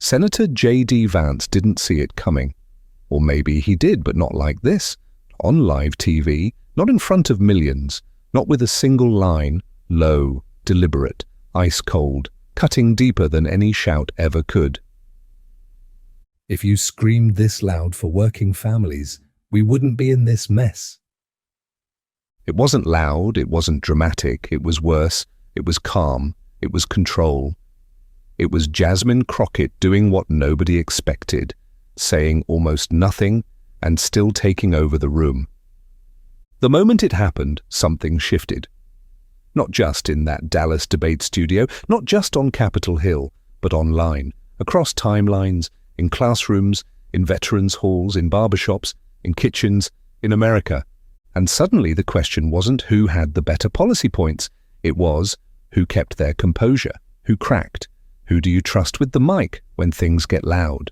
Senator J.D. Vance didn't see it coming. Or maybe he did, but not like this. On live TV, not in front of millions, not with a single line, low, deliberate, ice-cold, cutting deeper than any shout ever could. If you screamed this loud for working families, we wouldn't be in this mess. It wasn't loud, it wasn't dramatic, it was worse, it was calm, it was control. It was Jasmine Crockett doing what nobody expected, saying almost nothing and still taking over the room. The moment it happened, something shifted. Not just in that Dallas debate studio, not just on Capitol Hill, but online, across timelines, in classrooms, in veterans' halls, in barbershops, in kitchens, in America. And suddenly the question wasn't who had the better policy points. It was who kept their composure, who cracked, who do you trust with the mic when things get loud.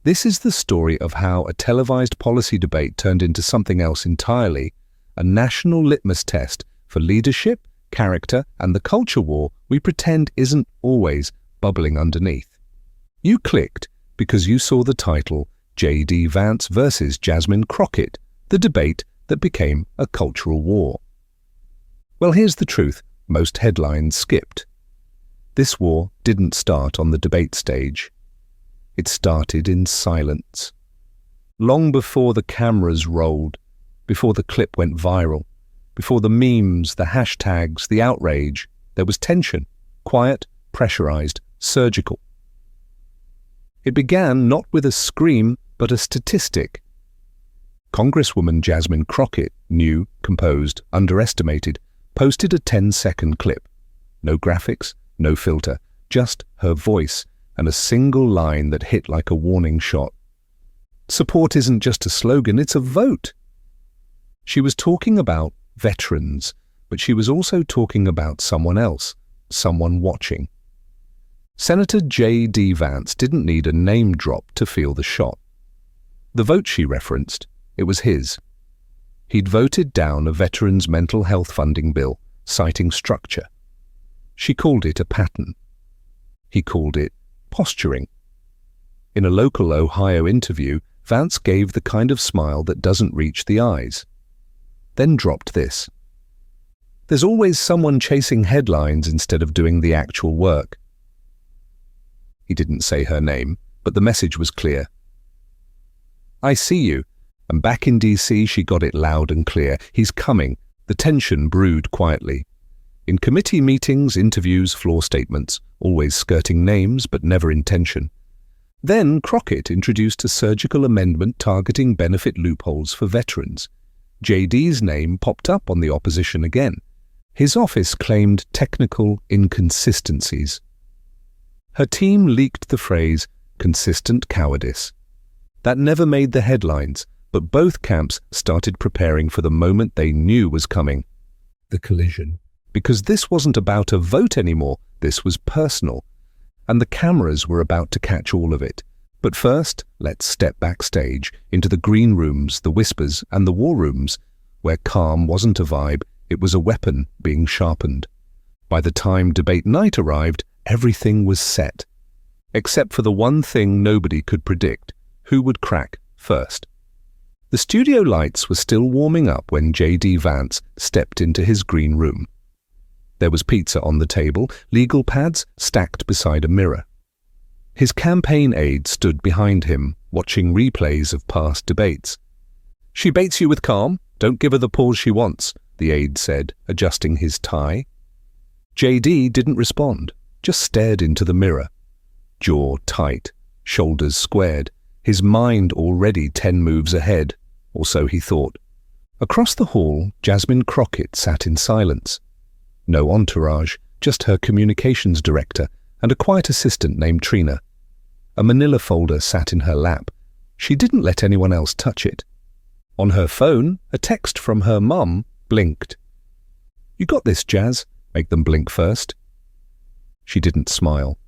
This is the story of how a televised policy debate turned into something else entirely, a national litmus test for leadership, character, and the culture war we pretend isn't always bubbling underneath. You clicked because you saw the title J.D. Vance versus Jasmine Crockett, the debate that became a cultural war. Well, here's the truth. Most headlines skipped. This war didn't start on the debate stage. It started in silence. Long before the cameras rolled, before the clip went viral, before the memes, the hashtags, the outrage, there was tension, quiet, pressurized, surgical. It began not with a scream, but a statistic. Congresswoman Jasmine Crockett, new, composed, underestimated, posted a 10-second clip. No graphics, no filter, just her voice and a single line that hit like a warning shot. Support isn't just a slogan, it's a vote. She was talking about veterans, but she was also talking about someone else, someone watching. Senator J.D. Vance didn't need a name drop to feel the shot. The vote she referenced, it was his. He'd voted down a veterans' mental health funding bill, citing structure. She called it a pattern. He called it posturing. In a local Ohio interview, Vance gave the kind of smile that doesn't reach the eyes. Then dropped this. There's always someone chasing headlines instead of doing the actual work. He didn't say her name, but the message was clear. I see you. And back in D.C. she got it loud and clear. He's coming. The tension brewed quietly. In committee meetings, interviews, floor statements, always skirting names but never intention. Then Crockett introduced a surgical amendment targeting benefit loopholes for veterans. J.D.'s name popped up on the opposition again. His office claimed technical inconsistencies. Her team leaked the phrase, consistent cowardice. That never made the headlines, but both camps started preparing for the moment they knew was coming. The collision. Because this wasn't about a vote anymore, this was personal. And the cameras were about to catch all of it. But first, let's step backstage, into the green rooms, the whispers, and the war rooms, where calm wasn't a vibe, it was a weapon being sharpened. By the time debate night arrived, everything was set. Except for the one thing nobody could predict, who would crack first. The studio lights were still warming up when J.D. Vance stepped into his green room. There was pizza on the table, legal pads stacked beside a mirror. His campaign aide stood behind him, watching replays of past debates. She baits you with calm, don't give her the pause she wants, the aide said, adjusting his tie. J.D. didn't respond, just stared into the mirror. Jaw tight, shoulders squared, his mind already 10 moves ahead, or so he thought. Across the hall, Jasmine Crockett sat in silence. No entourage, just her communications director and a quiet assistant named Trina. A manila folder sat in her lap. She didn't let anyone else touch it. On her phone, a text from her mum blinked. You got this, Jazz. Make them blink first. She didn't smile.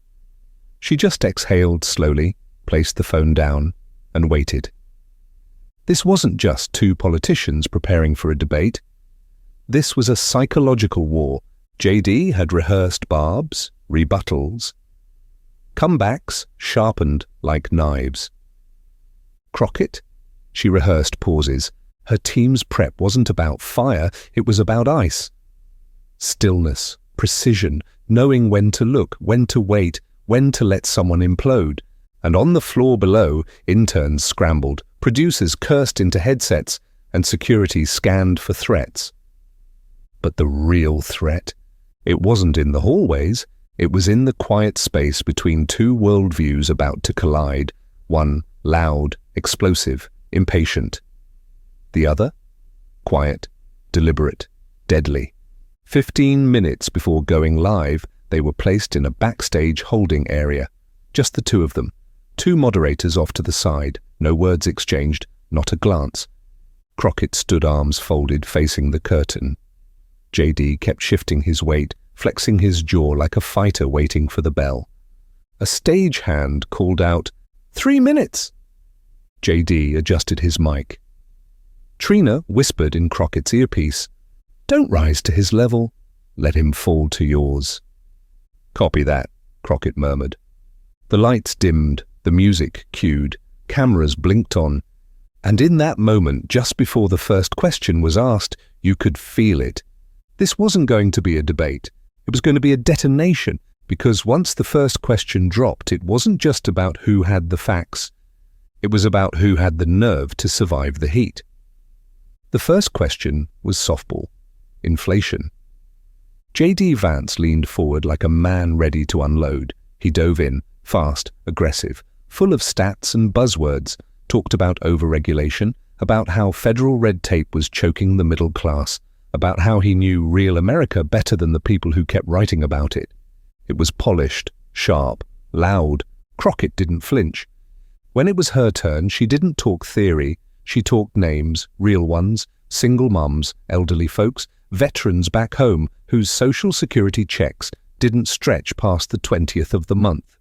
She just exhaled slowly, placed the phone down, and waited. This wasn't just two politicians preparing for a debate. This was a psychological war. J.D. had rehearsed barbs, rebuttals. Comebacks sharpened like knives. Crockett? She rehearsed pauses. Her team's prep wasn't about fire, it was about ice. Stillness, precision, knowing when to look, when to wait, when to let someone implode. And on the floor below, interns scrambled, producers cursed into headsets, and security scanned for threats. But the real threat, it wasn't in the hallways, it was in the quiet space between two worldviews about to collide, one loud, explosive, impatient. The other? Quiet, deliberate, deadly. 15 minutes before going live, they were placed in a backstage holding area. Just the two of them. Two moderators off to the side, no words exchanged, not a glance. Crockett stood arms folded, facing the curtain. JD kept shifting his weight, flexing his jaw like a fighter waiting for the bell. A stagehand called out, 3 minutes! JD adjusted his mic. Trina whispered in Crockett's earpiece, don't rise to his level, let him fall to yours. Copy that, Crockett murmured. The lights dimmed, the music cued, cameras blinked on, and in that moment, just before the first question was asked, you could feel it. This wasn't going to be a debate. It was going to be a detonation, because once the first question dropped, it wasn't just about who had the facts. It was about who had the nerve to survive the heat. The first question was softball. Inflation. J.D. Vance leaned forward like a man ready to unload. He dove in, fast, aggressive, full of stats and buzzwords, talked about overregulation, about how federal red tape was choking the middle class, about how he knew real America better than the people who kept writing about it. It was polished, sharp, loud. Crockett didn't flinch. When it was her turn, she didn't talk theory. She talked names, real ones, single mums, elderly folks, veterans back home whose social security checks didn't stretch past the 20th of the month.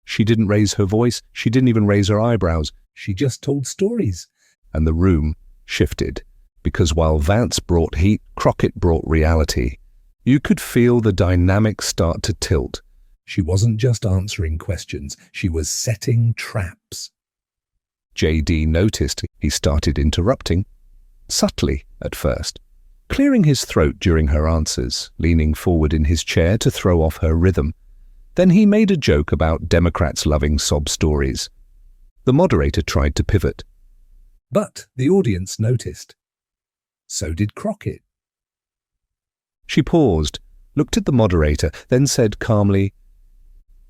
She didn't raise her voice, she didn't even raise her eyebrows, she just told stories. And the room shifted, because while Vance brought heat, Crockett brought reality. You could feel the dynamic start to tilt. She wasn't just answering questions, she was setting traps. JD noticed he started interrupting, subtly at first, clearing his throat during her answers, leaning forward in his chair to throw off her rhythm. Then he made a joke about Democrats loving sob stories. The moderator tried to pivot. But the audience noticed. So did Crockett. She paused, looked at the moderator, then said calmly,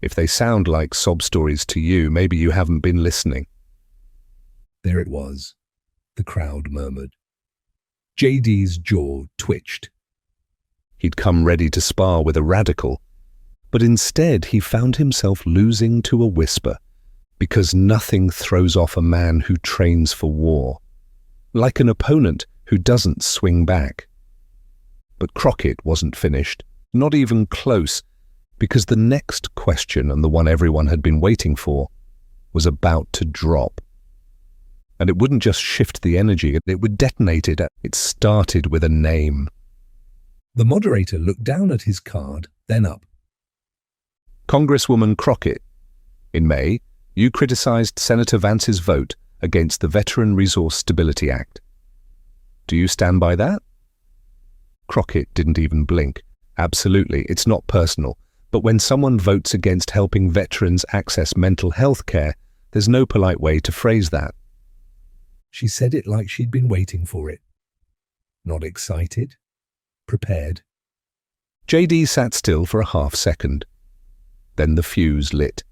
if they sound like sob stories to you, maybe you haven't been listening. There it was, the crowd murmured. JD's jaw twitched. He'd come ready to spar with a radical, but instead he found himself losing to a whisper, because nothing throws off a man who trains for war, like an opponent who doesn't swing back. But Crockett wasn't finished, not even close, because the next question, and the one everyone had been waiting for, was about to drop. And it wouldn't just shift the energy, it would detonate it. It started with a name. The moderator looked down at his card, then up. Congresswoman Crockett, in May, you criticized Senator Vance's vote against the Veteran Resource Stability Act. Do you stand by that? Crockett didn't even blink. Absolutely, it's not personal. But when someone votes against helping veterans access mental health care, there's no polite way to phrase that. She said it like she'd been waiting for it. Not excited, prepared. JD sat still for a half second. Then the fuse lit.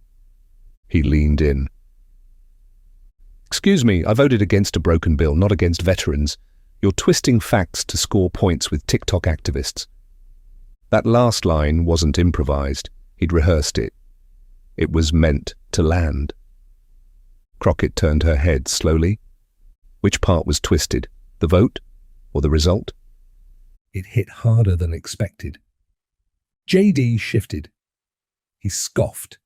He leaned in. Excuse me, I voted against a broken bill, not against veterans. You're twisting facts to score points with TikTok activists. That last line wasn't improvised. He'd rehearsed it. It was meant to land. Crockett turned her head slowly. Which part was twisted? The vote or the result? It hit harder than expected. JD shifted. He scoffed.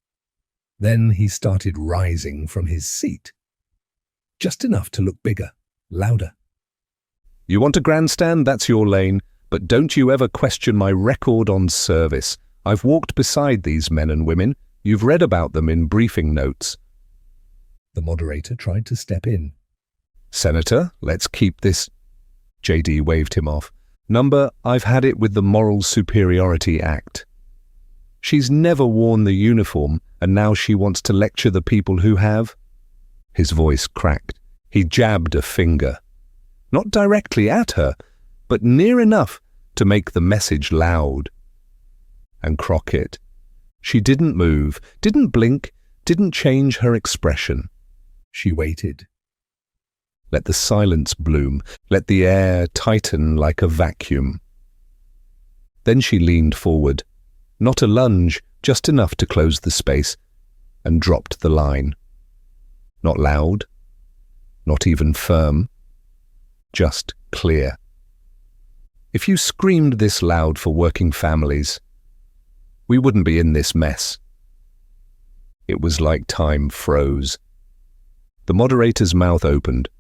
Then he started rising from his seat. Just enough to look bigger, louder. You want a grandstand? That's your lane. But don't you ever question my record on service. I've walked beside these men and women. You've read about them in briefing notes. The moderator tried to step in. Senator, let's keep this. JD waved him off. Number, I've had it with the Moral Superiority Act. She's never worn the uniform, and now she wants to lecture the people who have. His voice cracked. He jabbed a finger. Not directly at her, but near enough to make the message loud. And Crockett. She didn't move, didn't blink, didn't change her expression. She waited. Let the silence bloom, let the air tighten like a vacuum. Then she leaned forward, not a lunge, just enough to close the space, and dropped the line. Not loud, not even firm, just clear. If you screamed this loud for working families, we wouldn't be in this mess. It was like time froze. The moderator's mouth opened,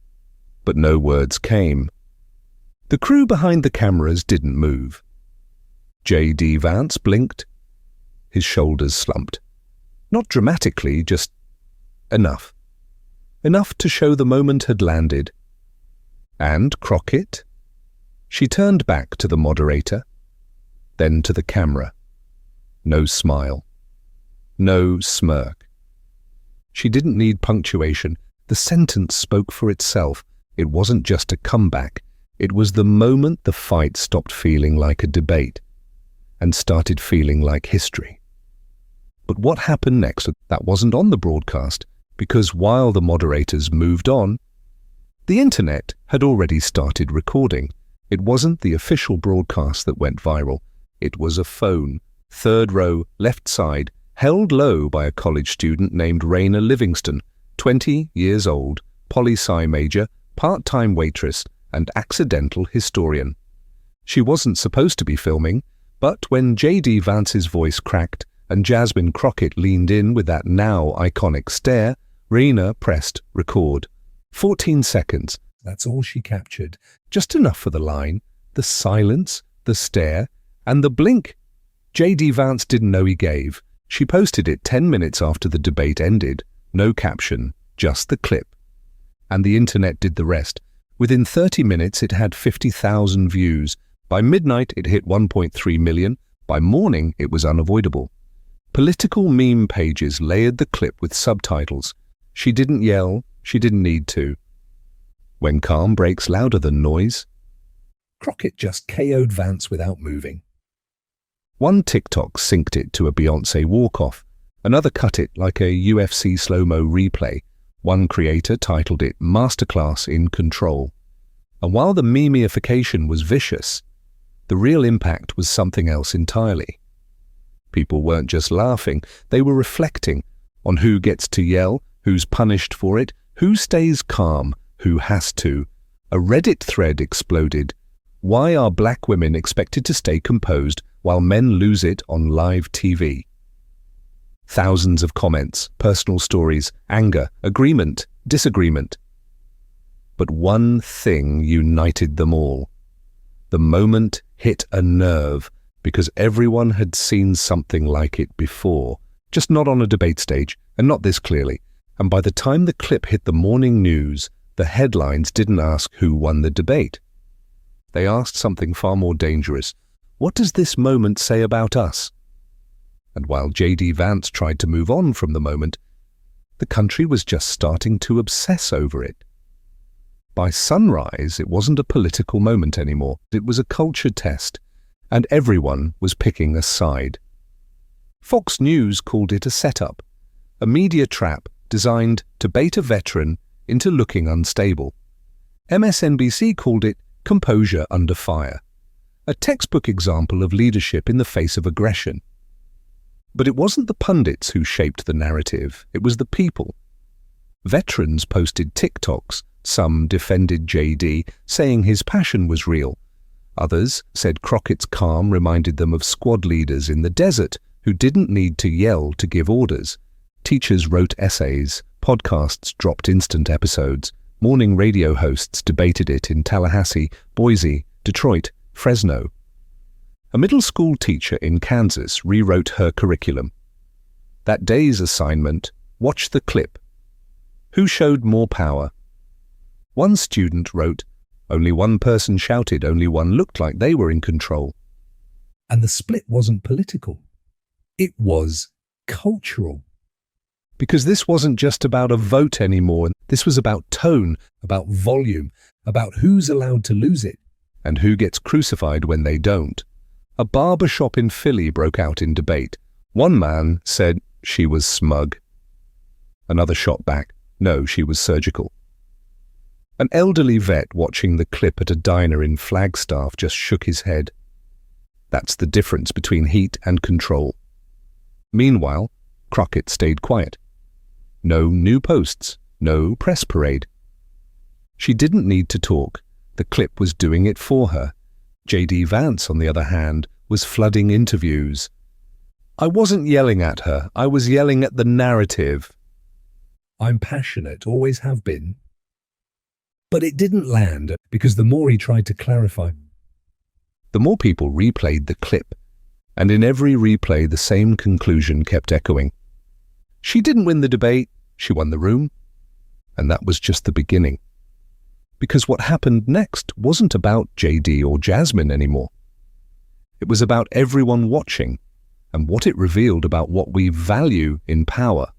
but no words came. The crew behind the cameras didn't move. J.D. Vance blinked. His shoulders slumped. Not dramatically, just enough. Enough to show the moment had landed. And Crockett? She turned back to the moderator, then to the camera. No smile. No smirk. She didn't need punctuation. The sentence spoke for itself. It wasn't just a comeback. It was the moment the fight stopped feeling like a debate and started feeling like history. But what happened next? That wasn't on the broadcast, because while the moderators moved on, the internet had already started recording. It wasn't the official broadcast that went viral. It was a phone, third row, left side, held low by a college student named Raina Livingston, 20 years old, poli-sci major, part-time waitress, and accidental historian. She wasn't supposed to be filming, but when J.D. Vance's voice cracked and Jasmine Crockett leaned in with that now iconic stare, Raina pressed record. 14 seconds. That's all she captured. Just enough for the line, the silence, the stare, and the blink. J.D. Vance didn't know he gave. She posted it 10 minutes after the debate ended. No caption, just the clip. And the internet did the rest. Within 30 minutes, it had 50,000 views. By midnight, it hit 1.3 million. By morning, it was unavoidable. Political meme pages layered the clip with subtitles. She didn't yell. She didn't need to. When calm breaks louder than noise, Crockett just KO'd Vance without moving. One TikTok synced it to a Beyoncé walk-off. Another cut it like a UFC slow-mo replay. One creator titled it Masterclass in Control. And while the memeification was vicious, the real impact was something else entirely. People weren't just laughing, they were reflecting on who gets to yell, who's punished for it, who stays calm, who has to. A Reddit thread exploded. Why are black women expected to stay composed while men lose it on live TV? Thousands of comments, personal stories, anger, agreement, disagreement. But one thing united them all. The moment hit a nerve because everyone had seen something like it before, just not on a debate stage, and not this clearly. And by the time the clip hit the morning news, the headlines didn't ask who won the debate. They asked something far more dangerous. What does this moment say about us? And while J.D. Vance tried to move on from the moment, the country was just starting to obsess over it. By sunrise, it wasn't a political moment anymore. It was a culture test, and everyone was picking a side. Fox News called it a setup, a media trap designed to bait a veteran into looking unstable. MSNBC called it composure under fire, a textbook example of leadership in the face of aggression. But it wasn't the pundits who shaped the narrative, it was the people. Veterans posted TikToks, some defended JD, saying his passion was real. Others said Crockett's calm reminded them of squad leaders in the desert who didn't need to yell to give orders. Teachers wrote essays, podcasts dropped instant episodes, morning radio hosts debated it in Tallahassee, Boise, Detroit, Fresno. A middle school teacher in Kansas rewrote her curriculum. That day's assignment: watch the clip. Who showed more power? One student wrote, only one person shouted, only one looked like they were in control. And the split wasn't political. It was cultural. Because this wasn't just about a vote anymore. This was about tone, about volume, about who's allowed to lose it, and who gets crucified when they don't. A barbershop in Philly broke out in debate. One man said she was smug. Another shot back, no, she was surgical. An elderly vet watching the clip at a diner in Flagstaff just shook his head. That's the difference between heat and control. Meanwhile, Crockett stayed quiet. No new posts, no press parade. She didn't need to talk. The clip was doing it for her. J.D. Vance, on the other hand, was flooding interviews. I wasn't yelling at her, I was yelling at the narrative. I'm passionate, always have been. But it didn't land, because the more he tried to clarify, the more people replayed the clip, and in every replay the same conclusion kept echoing. She didn't win the debate, she won the room, and that was just the beginning. Because what happened next wasn't about JD or Jasmine anymore. It was about everyone watching, and what it revealed about what we value in power.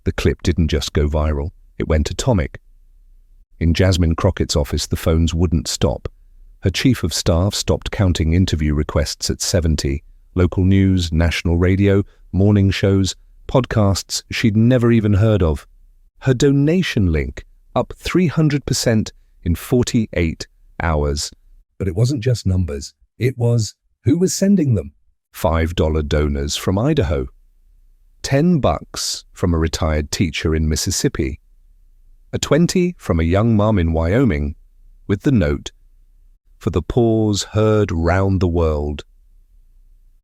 The clip didn't just go viral, it went atomic. In Jasmine Crockett's office, the phones wouldn't stop. Her chief of staff stopped counting interview requests at 70. Local news, national radio, morning shows, podcasts she'd never even heard of. Her donation link up 300% in 48 hours. But it wasn't just numbers. It was who was sending them. $5 donors from Idaho. $10 from a retired teacher in Mississippi. A 20 from a young mum in Wyoming, with the note, for the pause heard round the world.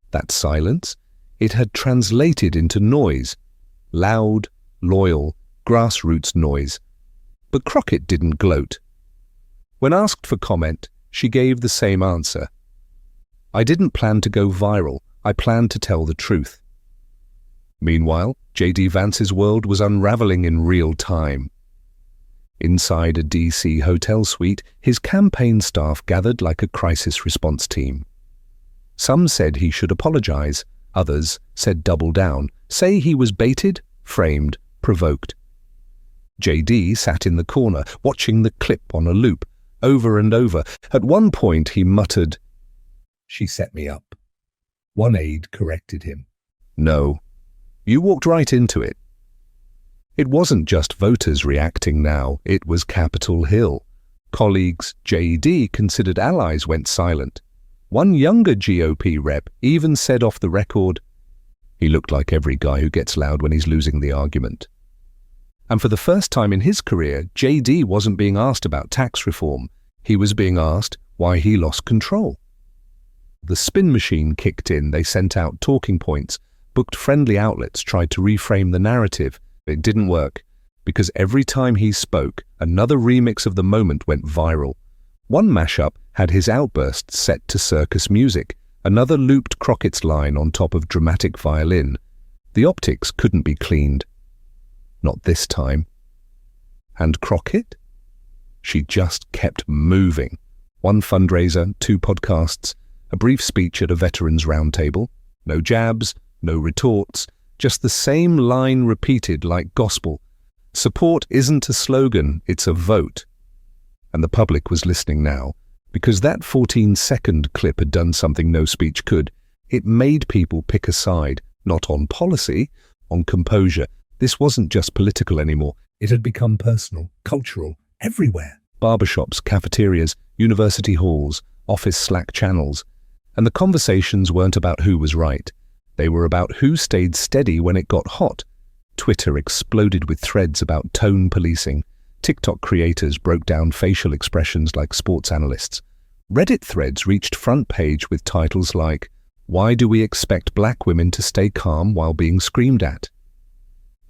That silence, it had translated into noise, loud, loyal, grassroots noise. But Crockett didn't gloat. When asked for comment, she gave the same answer. I didn't plan to go viral, I planned to tell the truth. Meanwhile, J.D. Vance's world was unraveling in real time. Inside a DC hotel suite, his campaign staff gathered like a crisis response team. Some said he should apologize, others said double down, say he was baited, framed, provoked. JD sat in the corner, watching the clip on a loop, over and over. At one point he muttered, "She set me up." One aide corrected him. "No, you walked right into it." It wasn't just voters reacting now, it was Capitol Hill. Colleagues JD considered allies went silent. One younger GOP rep even said off the record, "He looked like every guy who gets loud when he's losing the argument." And for the first time in his career, JD wasn't being asked about tax reform. He was being asked why he lost control. The spin machine kicked in, they sent out talking points, booked friendly outlets, tried to reframe the narrative. It didn't work, because every time he spoke, another remix of the moment went viral. One mashup had his outbursts set to circus music, another looped Crockett's line on top of dramatic violin. The optics couldn't be cleaned. Not this time. And Crockett? She just kept moving. One fundraiser, 2 podcasts, a brief speech at a veterans roundtable. No jabs, no retorts, just the same line repeated like gospel. Support isn't a slogan, it's a vote. And the public was listening now, because that 14-second clip had done something no speech could. It made people pick a side, not on policy, on composure. This wasn't just political anymore. It had become personal, cultural, everywhere. Barbershops, cafeterias, university halls, office Slack channels. And the conversations weren't about who was right. They were about who stayed steady when it got hot. Twitter exploded with threads about tone policing. TikTok creators broke down facial expressions like sports analysts. Reddit threads reached front page with titles like, "Why do we expect black women to stay calm while being screamed at?"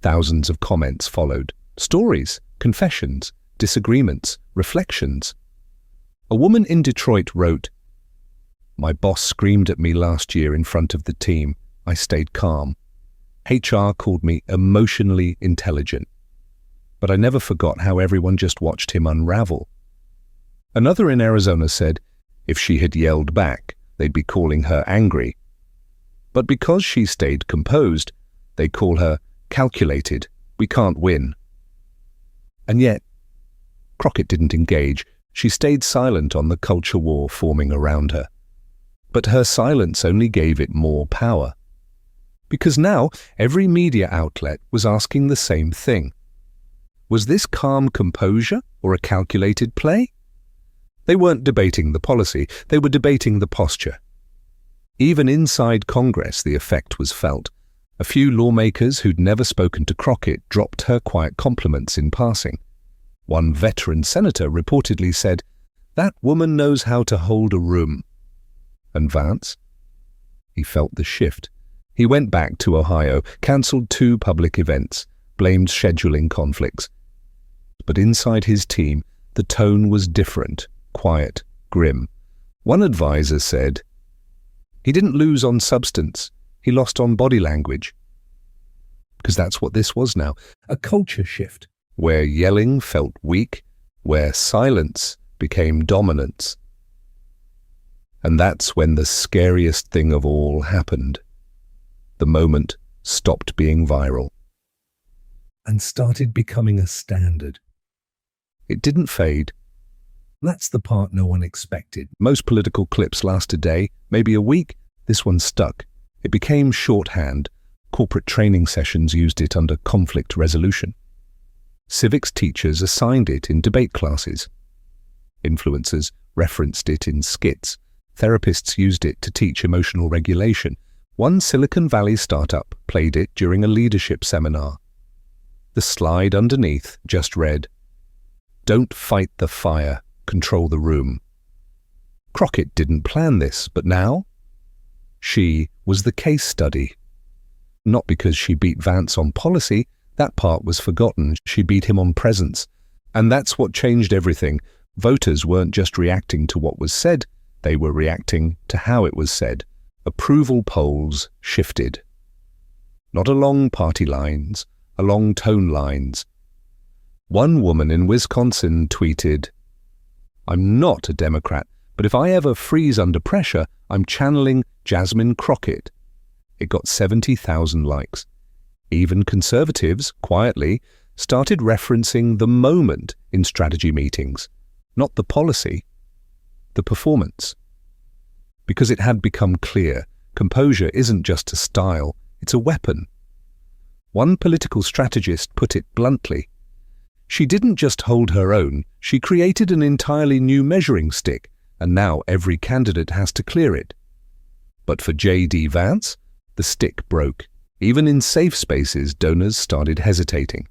Thousands of comments followed. Stories, confessions, disagreements, reflections. A woman in Detroit wrote, "My boss screamed at me last year in front of the team. I stayed calm. HR called me emotionally intelligent. But I never forgot how everyone just watched him unravel. Another in Arizona said if she had yelled back, they'd be calling her angry. But because she stayed composed, they call her calculated. We can't win. And yet, Crockett didn't engage. She stayed silent on the culture war forming around her. But her silence only gave it more power. Because now every media outlet was asking the same thing. Was this calm composure or a calculated play? They weren't debating the policy, they were debating the posture. Even inside Congress, the effect was felt. A few lawmakers who'd never spoken to Crockett dropped her quiet compliments in passing. One veteran senator reportedly said, "That woman knows how to hold a room." And Vance? He felt the shift. He went back to Ohio, cancelled 2 public events, blamed scheduling conflicts. But inside his team, the tone was different, quiet, grim. One advisor said, "He didn't lose on substance, he lost on body language." Because that's what this was now, a culture shift, where yelling felt weak, where silence became dominance. And that's when the scariest thing of all happened. The moment stopped being viral and started becoming a standard. It didn't fade. That's the part no one expected. Most political clips last a day, maybe a week. This one stuck. It became shorthand. Corporate training sessions used it under conflict resolution. Civics teachers assigned it in debate classes. Influencers referenced it in skits. Therapists used it to teach emotional regulation. One Silicon Valley startup played it during a leadership seminar. The slide underneath just read, "Don't fight the fire, control the room." Crockett didn't plan this, but now? She was the case study. Not because she beat Vance on policy, that part was forgotten. She beat him on presence. And that's what changed everything. Voters weren't just reacting to what was said, they were reacting to how it was said. Approval polls shifted. Not along party lines, along tone lines. One woman in Wisconsin tweeted, "I'm not a Democrat, but if I ever freeze under pressure, I'm channeling Jasmine Crockett." It got 70,000 likes. Even conservatives, quietly, started referencing the moment in strategy meetings, not the policy, the performance. Because it had become clear, composure isn't just a style, it's a weapon. One political strategist put it bluntly. She didn't just hold her own, she created an entirely new measuring stick, and now every candidate has to clear it. But for J.D. Vance, the stick broke. Even in safe spaces, donors started hesitating.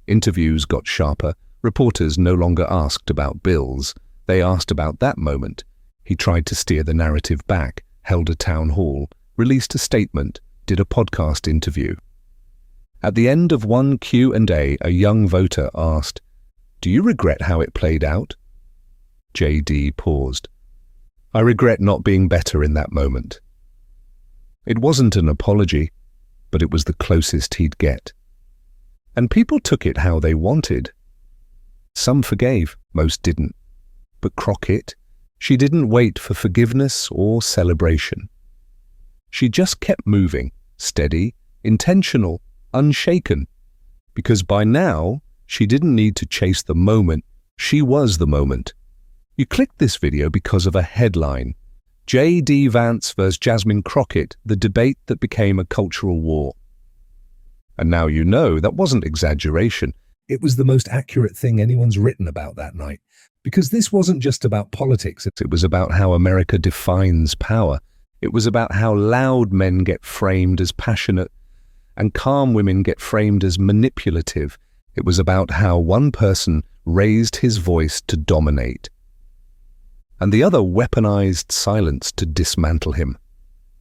Interviews got sharper. Reporters no longer asked about bills. They asked about that moment. He tried to steer the narrative back, held a town hall, released a statement, did a podcast interview. At the end of one Q&A, a young voter asked, "Do you regret how it played out?" J.D. paused. "I regret not being better in that moment." It wasn't an apology, but it was the closest he'd get. And people took it how they wanted. Some forgave, most didn't. But Crockett, she didn't wait for forgiveness or celebration. She just kept moving, steady, intentional, unshaken. Because by now, she didn't need to chase the moment, she was the moment. You clicked this video because of a headline. J.D. Vance vs. Jasmine Crockett, the debate that became a cultural war. And now you know that wasn't exaggeration. It was the most accurate thing anyone's written about that night. Because this wasn't just about politics, it was about how America defines power. It was about how loud men get framed as passionate and calm women get framed as manipulative. It was about how one person raised his voice to dominate, and the other weaponized silence to dismantle him,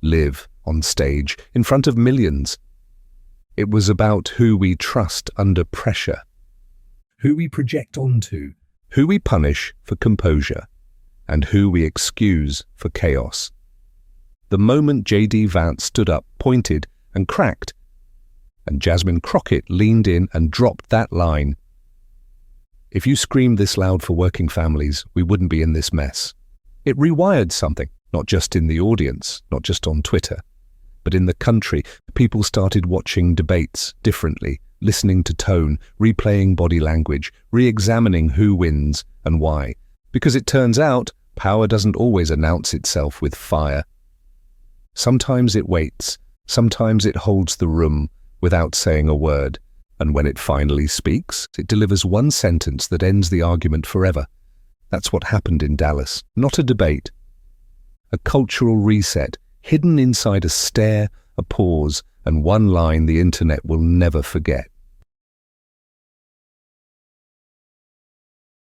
live on stage in front of millions. It was about who we trust under pressure, who we project onto, who we punish for composure, and who we excuse for chaos. The moment J.D. Vance stood up, pointed, and cracked, And Jasmine Crockett leaned in and dropped that line. If you screamed this loud for working families, we wouldn't be in this mess. It rewired something, not just in the audience, not just on Twitter, but in the country. People started watching debates differently, listening to tone, replaying body language, re-examining who wins and why. Because it turns out, power doesn't always announce itself with fire. Sometimes it waits, sometimes it holds the room without saying a word. And when it finally speaks, it delivers one sentence that ends the argument forever. That's what happened in Dallas. Not a debate. A cultural reset, hidden inside a stare, a pause, and one line the internet will never forget.